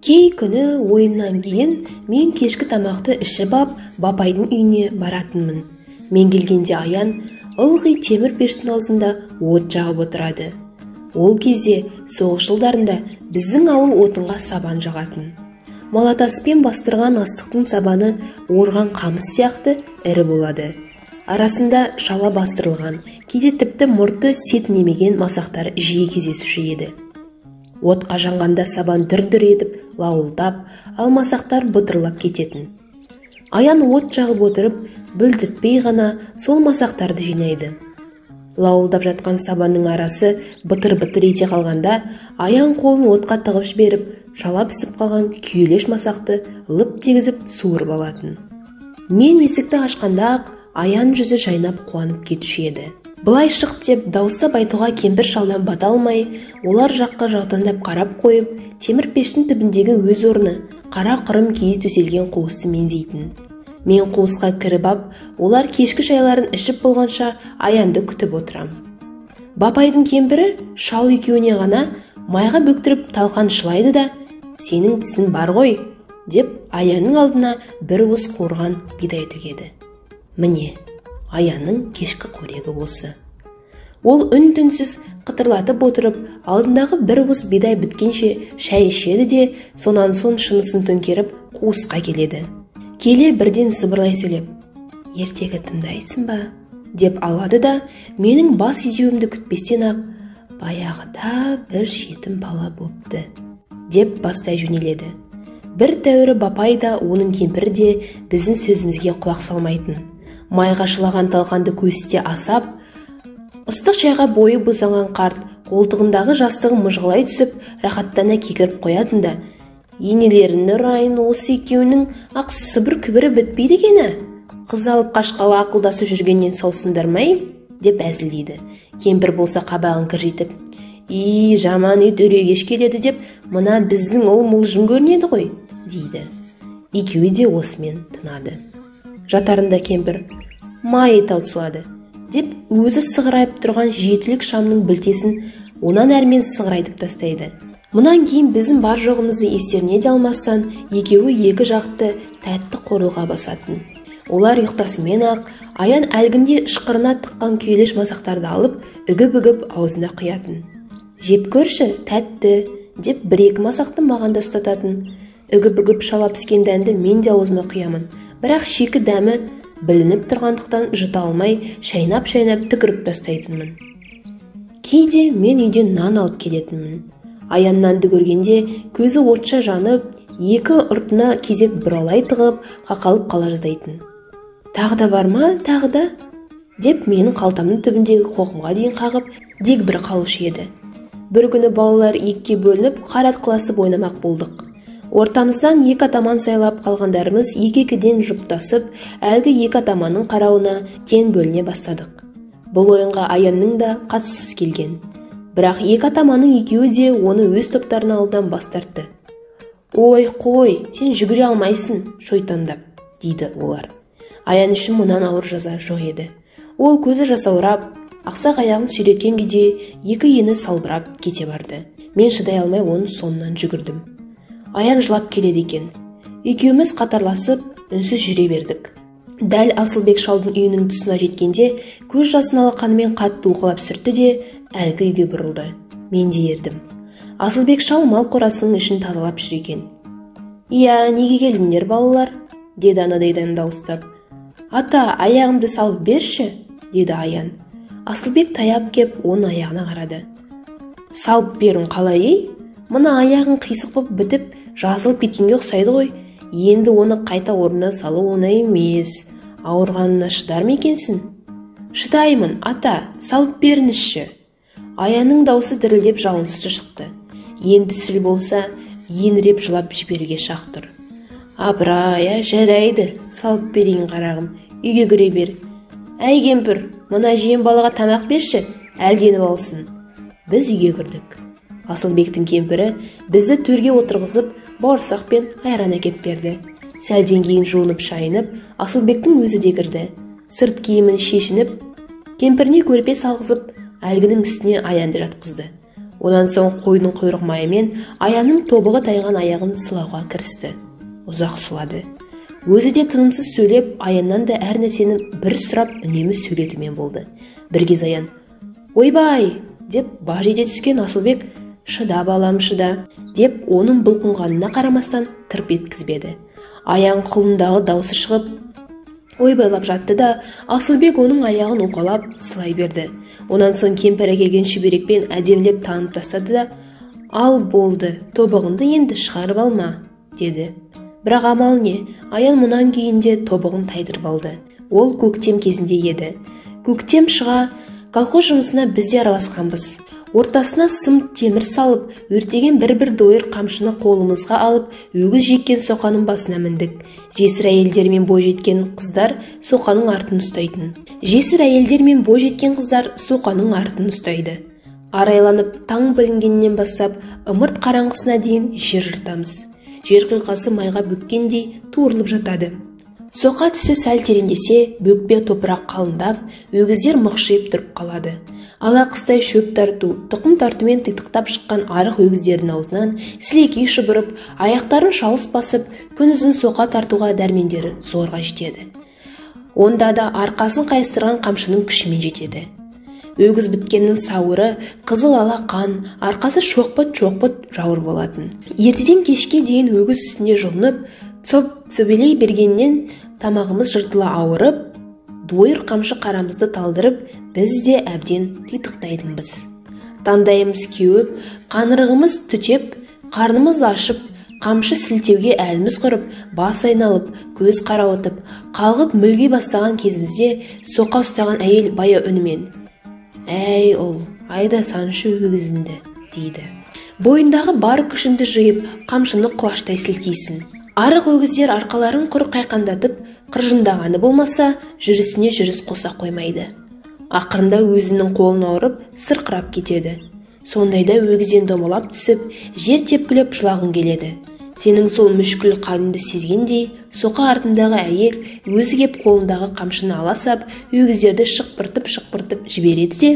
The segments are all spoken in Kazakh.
Кей күні ойыннан кейін мен кешкі тамақты ішіп ап бапайдың үйіне баратынмын. Мен келгенде Аян ылғи темір пештің аузында от жағып отырады. Ол кезде соғыс жылдарында біздің ауыл отынға сабан жағатын. Малатаспен бастырған астықтың сабаны орған қамыс сияқты ірі болады. Арасында шала бастырылған, кейде тіпті мұрты сетінемеген масақтар жиі кездесуші еді. Отқа жанғанда сабан дүр-дүр етіп, лауылдап, ал масақтар бытырлап кететін. Аян от жағып отырып, бүлдіртпей ғана сол масақтарды жинайды. Лауылдап жатқан сабанның арасы бытыр-бытыр ете қалғанда, Аян қолын отқа тығып жіберіп, шала пісіп қалған күйелеш масақты лып тегізіп суырып алатын. Мен есікті ашқанда-ақ Аян жүзі жайнап қуанып кетуші еді. Былай шық деп дауыстап айтуға кемпір шалдан бата алмай, олар жаққа жаутаңдап қарап қойып, темір пештің түбіндегі өз орны қара қырым киіз төселген қуысты меңзейтін. Мен қуысқа кіріп ап, олар кешкі шайларын ішіп болғанша Аянды күтіп отырам. Бапайдың кемпірі шал екеуіне ғана майға бөктіріп талқан шылайды да, «Сенің тісің бар ғой», деп Аянның алдына бір уыс қуырған бидай төгеді. Міне, Аянның кешкі қорегі осы. Ол үн-түнсіз қытырлатып отырып, алдындағы бір уыс бидай біткенше шай ішеді де, сонан соң шынысын төңкеріп қуысқа келеді. Келе бірден сыбырлай сөйлеп, «Ертегі тыңдайсың ба?» деп алады да, менің бас изеуімді күтпестен ақ, «Баяғыда бір жетім бала бопты» деп бастай жөнеледі. Бір тәуірі бапай да, оның кемпірі де біздің сөзімізге құлақ салмайтын. Майға шылаған талқанды көсте асап, ыстық шайға бойы босанған қарт қолтығындағы жастығын мыжғылай түсіп, рахаттана кекіріп қоятын да, «Енелерін ұрайын, осы екеуінің ақ сыбыр күбірі бітпейді екені. Қыз алып қашқалы ақылдасып жүргеннен саусындармай?» деп әзілдейді. Кемпір болса қабағын кіржитіп, «Жаман ит үрегеш келеді деп, мына біздің ол мұлжың көрінеді ғой», дейді. Екеуі де осымен тынады. Жатарында кемпір, «Майы таусылады» деп өзі сығырайып тұрған жетілік шамның білтесін онан әрмен сығырайтып тастайды. Мұнан кейін біздің бар жоғымызды естеріне де алмастан, екеуі екі жақты тәтті қорылға басатын. Олар ұйықтасымен ақ, Аян әлгінде ышқырына тыққан күйелеш масақтарды алып, үгіп-үгіп аузына құятын. «Жеп көрші, тәтті» деп бір-екі масақты маған да ұстататын. Үгіп-үгіп шала піскен дәнді мен де аузыма құямын. Бірақ шикі дәмі білініп тұрғандықтан жұта алмай, шайнап-шайнап түкіріп тастайтынмын. Кейде мен үйден нан алып келетінмін. Аян нанды көргенде көзі отша жанып, екі ұртына кезек бұралай тығып, қақалып қала жаздайтын. «Тағы да бар ма, тағы да?» деп менің қалтамның түбіндегі қоқымға дейін қағып, дек бір қалушы еді. Бір күні балалар екіге бөлініп, қар атқыласып ойнамақ болдық. Ортамыздан екі атаман сайлап қалғандарымыз екі-екіден жұптасып, әлгі екі атаманның қарауына тең бөліне бастадық. Бұл ойынға Аянның да қатыссыз келген. Бірақ екі атаманның екеуі де оны өз топтарына алудан бас тартты. «Ой, қой, сен жүгіре алмайсың, шойтандап», дейді олар. Аян үшін мұнан ауыр жаза жоқ еді. Ол көзі жасаурап, ақсақ аяғын сүйреткен күйде екі ені салбырап кете барды. Мен шыдай алмай оның соңынан жүгірдім. Аян жылап келеді екен. Екеуміз қатарласып, үнсіз жүре бердік. Дәл Асылбек шалдың үйінің тұсына жеткенде, көз жасын алақанымен қатты уқалап сүртті де, әлгі үйге бұрылды. Мен де ердім. Асылбек шал мал қорасының ішін тазалап жүр екен. «Неге келдіңдер, балалар?» деді анадайдан дауыстап. «Ата, аяғымды салып берші», деді Аян. Асылбек таяп кеп, оның аяғына қарады. «Салып беруің қалай? Мына аяғың қисық боп бітіп, жазылып кеткенге ұқсайды ғой. Енді оны қайта орнына салу оңай емес. Ауырғанына шыдар ма екенсің?» «Шыдаймын, ата, салып беріңізші». Аянның даусы дірілдеп жалынсыз шықты. Енді сіл болса, еңіреп жылап жіберуге шақ тұр. «Апырай, жарайды, салып берейін қарағым, үйге кіре бер. Әй кемпір, мына жиен балаға тамақ берші, әлденіп алсын». Біз үйге кірдік. Асылбектің кемпірі бізді төрге отырғызып, бауырсақ пен айран әкеп берді. Сәлден кейін жуынып шайынып, Асылбектің өзі де кірді. Сырт киімін шешініп, кемпіріне көрпе салғызып, әлгінің үстіне Аянды жатқызды. Онан соң қойдың құйрық майымен Аянның тобығы тайған аяғын сылауға кірісті. Ұзақ сылады. Өзі де тынымсыз сөйлеп, Аяннан да әр нәрсені бір сұрап үнемі сөйлетумен болды. Бір кез Аян: «Ойбай!» деп баж ете түскен Асылбек: «Шыда балам, шыда!» деп оның бұлқынғанына қарамастан тырп еткізбеді. Аян құлындағы даусы шығып ойбайлап жатты да, Асылбек оның аяғын уқалап сылай берді. Онан соң кемпір әкелген шүберекпен әдемілеп танып тастады да: «Ал болды, тобығыңды енді шығарып алма», деді. Бірақ амал не? Аян мұнан кейінде тобығын тайдырып алды. Ол көктем кезінде еді. Көктем шыға, колхоз жұмысына біз де араласқанбыз. Ортасына сым темір салып, өртеген бір дойыр қамшыны қолымызға алып, өгіз жеккен соқаның басына міндік. Жесір әйелдер мен бойжеткен қыздар соқаның артын ұстайды. Арайланып, таң білінгеннен бастап, ымырт қараңғысына дейін жер жыртамыз. Жер құйқасы майға бөккендей туырылып жатады. Соқа тісі сәл тереңдесе, бөкпе топырақ қалындап, өгіздер мықшиып тұрып қалады. Ала қыстай шөп тарту, тұқым тартумен титықтап шыққан арық өгіздердің аузынан сілекей шұбырып, аяқтарын шалыс басып, күн ұзын соқа тартуға дәрмендері зорға жетеді. Онда да арқасын қайыстырған қамшының күшімен жетеді. Өгіз біткеннің сауыры қызыл ала қан, арқасы шоқпыт жауыр болатын. Ертеден кешке дейін өгіз үстіне жылынып, цөбелей бергеннен тамағымыз жыртыла ауырып, дойыр қамшы қарамызды талдырып, біз де әбден титықтайтынбыз. Тандайымыз кеуіп, қанырығымыз түтеп, қарнымыз ашып, қамшы сілтеуге әліміз құрып, бас айналып, көз қарауытып, қалғып мүлги бастаған кезімізде соқа ұстаған әйел бая үнімен: «Әй ұл, айда саншы өгізінді», дейді. Бойындағы бар күшінді жиып, қамшыны құлаштай сілтейсін. Арық өгіздер арқаларын құр қайқандатып, қыржындағаны болмаса, жүрісіне жүріс қоса қоймайды. Ақырында өзінің қолын ауырып, сырқырап кетеді. Сондайда өгізден домалап түсіп, жер тепкілеп жылағың келеді. Сенің сол мүшкіл қалыңды сезгендей, соқа артындағы әйел өзі кеп қолындағы қамшыны аласап, өгіздерді шықпыртып жібереді де: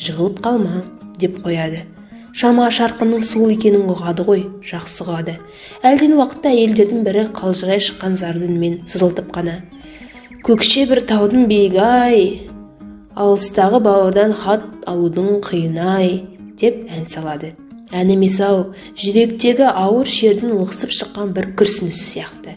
«Жығылып қалма», деп қояды. Шама шарқынның сол екенін ұғады ғой, жақсы ұғады. Әлден уақытта әйелдердің бірі қалжырай шыққан зарды үнмен сызылтып қана: «Көкше бір таудың биігі-ай, алыстағы бауырдан хат алудың қиын-ай», деп ән салады. Ән емес-ау, жүректегі ауыр шердің лықсып шыққан бір күрсінісі сияқты.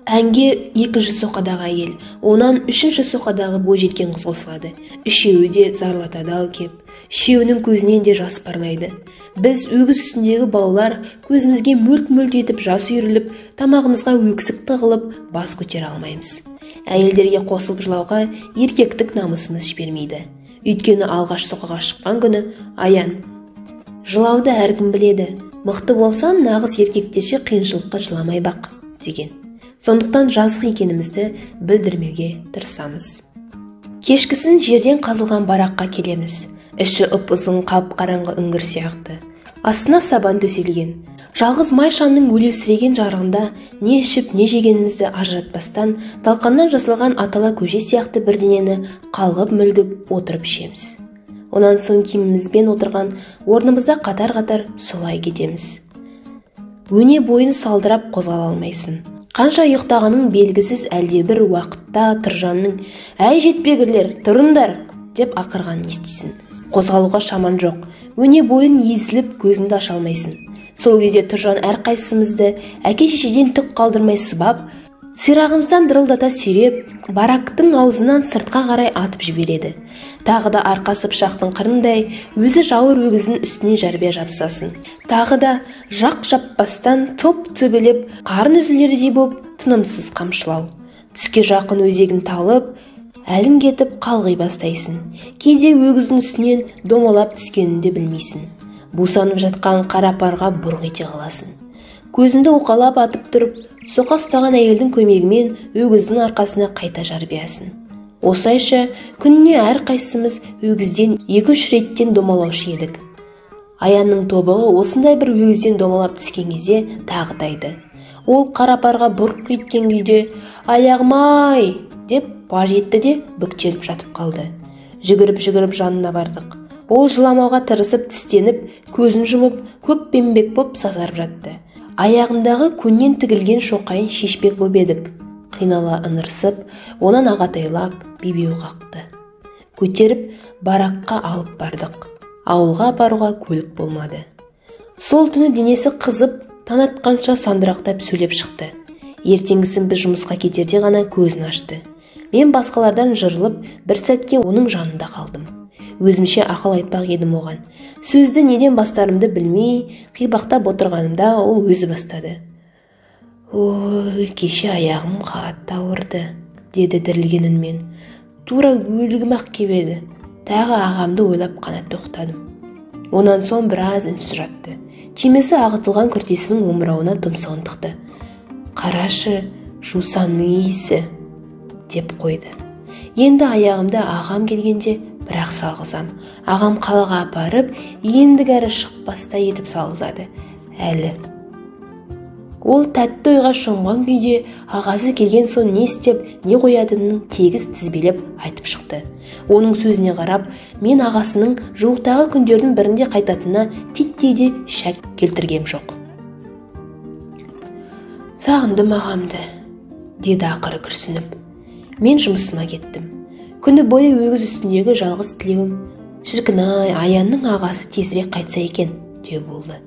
Әнге екінші соқадағы әйел, онан үшінші соқадағы бойжеткен қыз қосылады. Үшеуі де зарлатады-ау кеп. Үшеуінің көзінен де жас парлайды. Біз өгіз үстіндегі балалар көзімізге мөлт-мөлт етіп жас үйіріліп, тамағымызға өксік тығылып, бас көтере алмаймыз. Әйелдерге қосылып жылауға еркектік намысымыз жібермейді. Өйткені алғаш соқаға шыққан күні Аян: «Жылауды әркім біледі. Мықты болсан, нағыз еркектерше қиыншылыққа жыламай бақ», деген. Сондықтан жазық екенімізді білдірмеуге тырысамыз. Кешкісін жерден қазылған бараққа келеміз. Іші ұп-ұзын қап-қараңғы үңгір сияқты. Астына сабан төселген. Жалғыз май шамның өлеусіреген жарығында не ішіп, не жегенімізді ажыратпастан, талқаннан жасалған атала көже сияқты бірдеңені қалғып мүлгіп отырып ішеміз. Онан соң киімімізбен отырған орнымызда қатар-қатар солай кетеміз. Өне бойын салдырап қозғала алмайсың. Қанша ұйықтағаның белгісіз әлдебір уақытта Тұржанның «Әй жетпегірлер, тұрыңдар!» деп ақырғанын естисің. Қозғалуға шаман жоқ. Өне бойын езіліп көзіңді аша алмайсың. Сол кезде Тұржан әрқайсымызды әке-шешеден түк қалдырмай сыбап, сирағымыздан дырылдата сүйреп, барактың аузынан сыртқа қарай атып жібереді. Тағы да арқасы пышақтың қырындай өзі жауыр өгіздің үстіне жарбия жапсасын. Тағы да жақ жаппастан төбелеп, қарын үзілердей боп тынымсыз қамшылау. Түске жақын өзегін талып, әлің кетіп қалғи бастайсың. Кейде өгіздің үстінен домалап түскенін де білмейсің. Бусанып жатқан қара парға бұрқ ете қаласың. Көзіңді уқалап атып тұрып, соқа ұстаған әйелдің көмегімен өгіздің арқасына қайта жарбиясың. Осылайша күніне әрқайсымыз өгізден 2-3 реттен домалаушы едік. Аянның тобығы осындай бір өгізден домалап түскен кезде тағы тайды. Ол қара парға бұрқ еткен күйде «Аяғым-ай!» деп баж етті де бүктеліп жатып қалды. Жүгіріп жанына бардық. Ол жыламауға тырысып тістеніп, көзін жұмып, көкпеңбек боп сазарып жатты. Аяғындағы көннен тігілген шоқайын шешпек боп едік. Қинала ыңырсып, онан ағатайлап, бебеу қақты. Көтеріп, бараққа алып бардық. Ауылға апаруға көлік болмады. Сол түні денесі қызып, таң атқанша сандырақтап сөйлеп шықты. Ертеңгісін біз жұмысқа кетерде ғана көзін ашты. Мен басқалардан жырылып, бір сәтке оның жанында қалдым. Өзімше ақыл айтпақ едім оған. Сөзді неден бастарымды білмей, қибақтап отырғанымда ол өзі бастады. «Ой, кеше аяғым қатты ауырды», деді дірілген үнмен. «Тура өлігім-ақ кеп еді. Тағы ағамды ойлап қана тоқтадым». Онан соң біраз үнсіз жатты. Түймесі ағытылған күртесінің омырауына тұмсығын тықты. «Қарашы, жусанның иісі», деп қойды. «Енді аяғымды ағам келгенде бірақ салғызам. Ағам қалаға апарып, ендігәрі шықпастай етіп салғызады. Әлі». Ол тәтті ойға шомған күйде ағасы келген соң не істеп, не қоятынын тегіс тізбелеп айтып шықты. Оның сөзіне қарап, мен ағасының жуықтағы күндердің бірінде қайтатынына титтей де шәк келтіргем жоқ. «Сағындым ағамды», деді ақыры күрсініп. Мен жұмысыма кеттім. Күні бойы өгіз үстіндегі жалғыз тілеуім, шіркін-ай, Аянның ағасы тезірек қайтса екен, деу болды.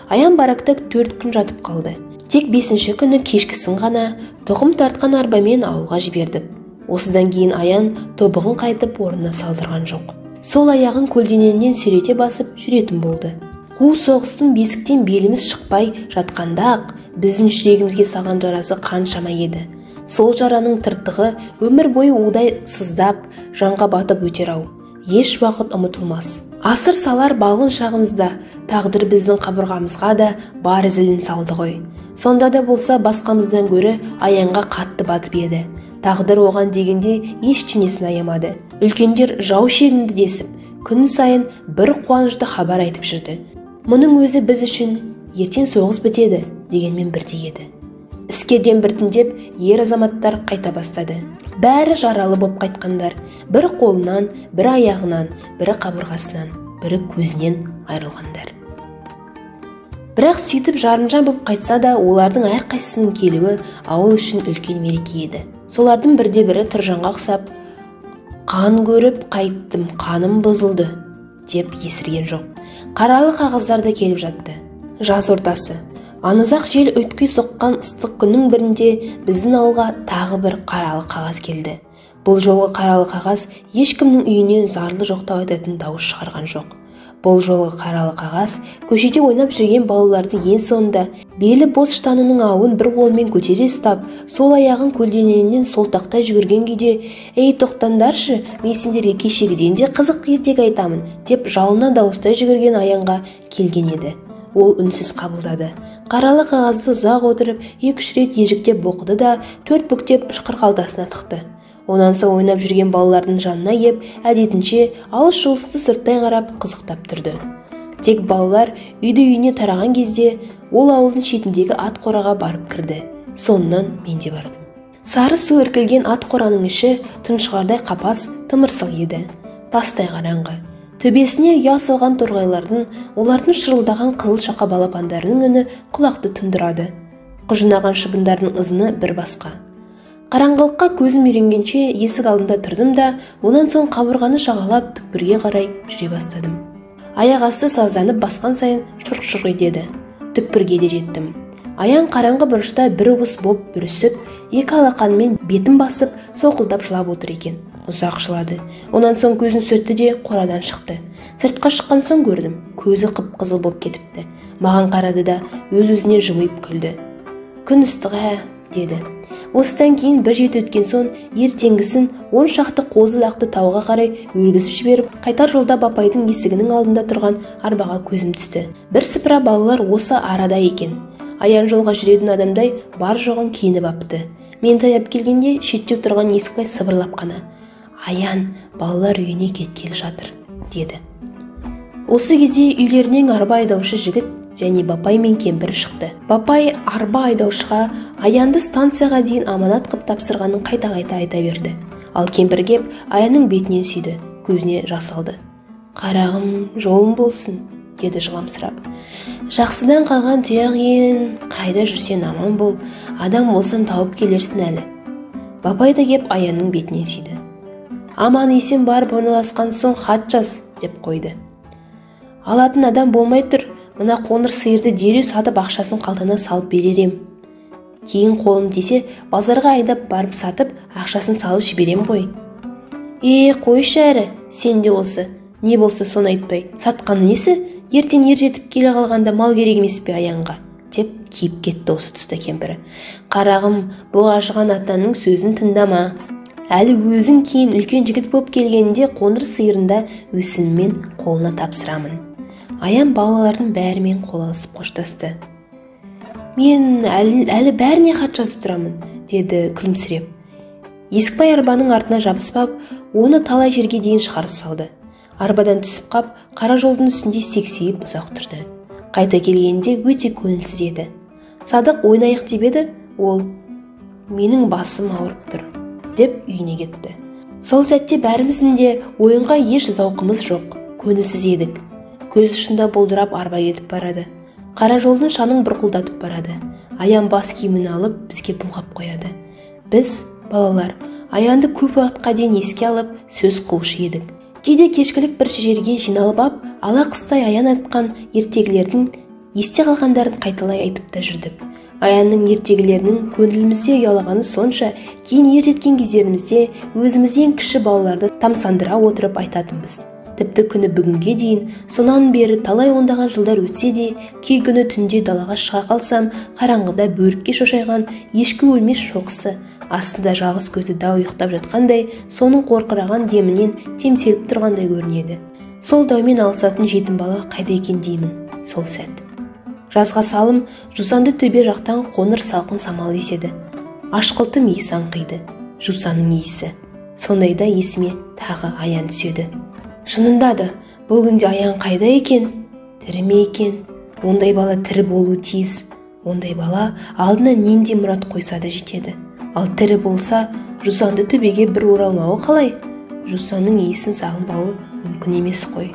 Аян баракта 4 күн жатып қалды. Тек 5-ші күні кешкісін ғана тұқым тартқан арбамен ауылға жібердік. Осыдан кейін Аян тобығын қайтып орнына салдырған жоқ. Сол аяғын көлденеңнен сүйрете басып жүретін болды. Қу соғыстың бесіктен беліміз шықпай жатқанда-ақ біздің жүрегімізге салған жарасы қаншама еді. Сол жараның тыртығы өмір бойы удай сыздап, жанға батып өтер-ау. Еш уақыт ұмытылмас. Асыр салар балғын шағымызда тағдыр біздің қабырғамызға да бар зілін салды ғой. Сонда да болса басқамыздан гөрі Аянға қатты батып еді. Тағдыр оған дегенде ештеңесін аямады. Үлкендер жау шегінді десіп, күн сайын бір қуанышты хабар айтып жүрді. Мұның өзі біз үшін ертең соғыс бітеді дегенмен бірдей еді. Іскерден біртіндеп ер азаматтар қайта бастады. Бәрі жаралы боп қайтқандар. Бір қолынан, бір аяғынан, бірі қабырғасынан, бірі көзінен айрылғандар. Бірақ сөйтіп жарымжан боп қайтса да, олардың әрқайсысының келуі ауыл үшін үлкен мереке еді. Солардың бірде-бірі Тұржанға ұқсап, «Қан көріп қайттым, қаным бұзылды», деп есірген жоқ. Қаралы қағаздар да келіп жатты. Жаз ортасы. Анызақ жел өткі соққан ыстық күннің бірінде біздің ауылға тағы бір қаралы қағаз келді. Бұл жолғы қаралы қағаз ешкімнің үйінен зарлы жоқтау айтатын дауыс шығарған жоқ. Бұл жолғы қаралы қағаз көшеде ойнап жүрген балаларды ең соңында белі бос штанының ауын бір қолмен көтере ұстап, сол аяғын көлденеңнен солтақтай жүгірген күйде «Ей, тоқтаңдаршы, мен сендерге кешегіден де қызық ертек айтамын», деп жалына дауыстай жүгірген Аянға келген еді. Ол үнсіз қабылдады. Қаралы қағазды ұзақ отырып, 2-3 рет ежіктеп оқыды да 4 бүктеп қалтасына тықты. Онан соң ойнап жүрген балалардың жанына кеп, әдетінше алыс-жұлысты сырттай қарап қызықтап тұрды. Тек балалар үйді-үйіне тараған кезде ол ауылдың шетіндегі ат қораға барып кірді. Сонынан мен де бардым. Сары су іркілген ат қораның іші тұншығардай қапас, тымырсық еді. Тастай қараңғы. Төбесіне ұя салған торғайлардың, олардың шырылдаған қызыл шақа балапандарының үні құлақты тұндырады. Құжынаған шыбындардың ызыны бір басқа. Қараңғылыққа көзім үйренгенше есік алдында тұрдым да, онан соң қабырғаны жағалап түкпірге қарай жүре бастадым. Аяқ асты сазданып басқан сайын шұрқ-шұрқ етеді. Түкпірге де жеттім. Аян қараңғы бұрышта бір уыс боп бүрісіп, екі алақанымен бетін басып, солқылдап жылап отыр екен. Ұзақ жылады. Онан соң көзін сүртті де қорадан шықты. Сыртқа шыққан соң көрдім. Көзі қып-қызыл боп кетіпті. Маған қарады да өз-өзіне жымиып күлді. «Күн ыстық, деді. Осыдан кейін бір жеті өткен соң ертеңгісін 10 шақты қозы лақты тауға қарай өргізіп жіберіп, қайтар жолда Бапайдың есігінің алдында тұрған арбаға көзім түсті. Бір сыпыра балалар осы арада екен. Аян жолға жүретін адамдай бар жоғын киініп апты. Мен таяп келгенде шеттеу тұрған есікбай сыбырлап қана: «Аян, балалар үйіне кеткелі жатыр», деді. Осы кезде үйлерінен арба айдаушы жігіт және Бапай мен кемпір шықты. Бапай арба айдаушыға Аянды станцияға дейін аманат қып тапсырғанын қайта-қайта айта берді. Ал кемпір кеп Аянның бетінен сүйді, көзіне жас алды. Қарағым, жолың болсын, деді жыламсырап. Жақсыдан қалған тұяқ ең, қайда жүрсен аман бол, адам болсан тауып келерсін әлі. Бапай да кеп Аянның бетінен сүйді. Аман есен барып орналасқан соң хат жаз, деп қойды. Алатын адам болмай тұр, мына қоңыр сиырды дереу сатып ақшасын қалтаңа салып беререм. Кейін қолым тисе, базарға айдап барып сатып, ақшасын салып жіберем ғой. Қойшы әрі, сен де осы. Не болса соны айтпай, сатқаны несі? Ертең ер жетіп келе қалғанда мал керек емес пе Аянға? Деп киіп кетті осы тұста кемпірі. Қарағым, бұл ажыған атаның сөзін тыңдама. Әлі өзің кейін үлкен жігіт болып келгенде қоңыр сиырында өсіммен қолына тапсырамын. Аян балалардың бәрімен қол алысып қоштасты. Мен әлі бәріне хат жазып тұрамын, деді күлімсіреп. Есікбай арбаның артына жабыспап, оны талай жерге дейін шығарып салды. Арбадан түсіп қап, қара жолдың үстінде сексейіп ұзақ тұрды. Қайта келгенде өте көңілсіз еді. Садық ойнайық деп еді, ол менің басым ауырып тұр, деп үйіне кетті. Сол сәтте бәріміздің де ойынға еш зауқымыз жоқ, көңілсіз едік. Көз ұшында бұлдырап арба кетіп барады. Қара жолдың шанын бұрқылдатып барады. Аян бас киімін алып бізге бұлғап қояды. Біз, балалар, Аянды көп уақытқа дейін еске алып сөз қылушы едік. Кейде кешкілік бір жерге жиналып ап, ала қыстай Аян айтқан ертегілердің есте қалғандарын қайталай айтып та жүрдік. Аянның ертегілерінің көңілімізде ұялағаны сонша, кейін ер жеткен кездерімізде өзімізден кіші балаларды тамсандыра отырып айтатынбыз. Тіпті күні бүгінге дейін, сонан бері талай ондаған жылдар өтсе де, кей күні түнде далаға шыға қалсам, қараңғыда бөрікке шошайған ешкі өлмес шоқысы, астында жалғыз көзі дау ұйықтап жатқандай, соның қорқыраған демінен темселіп тұрғандай көрінеді. Сол даумен алысатын жетім бала қайда екен деймін, сол сәт. Жазға салым, жусанды төбе жақтан қоңыр салқын самал еседі. Ашқылтым иіс аңқиды, жусанның иісі. Сондайда есіме тағы Аян түседі. Шынында да, бұл күнде Аян қайда екен? Тірі ме екен? Ондай бала тірі болу тиіс. Ондай бала алдына нендей мұрат қойса да жетеді. Ал тірі болса, жусанды төбеге бір оралмауы қалай? Жусанның иісін сағынбауы мүмкін емес қой.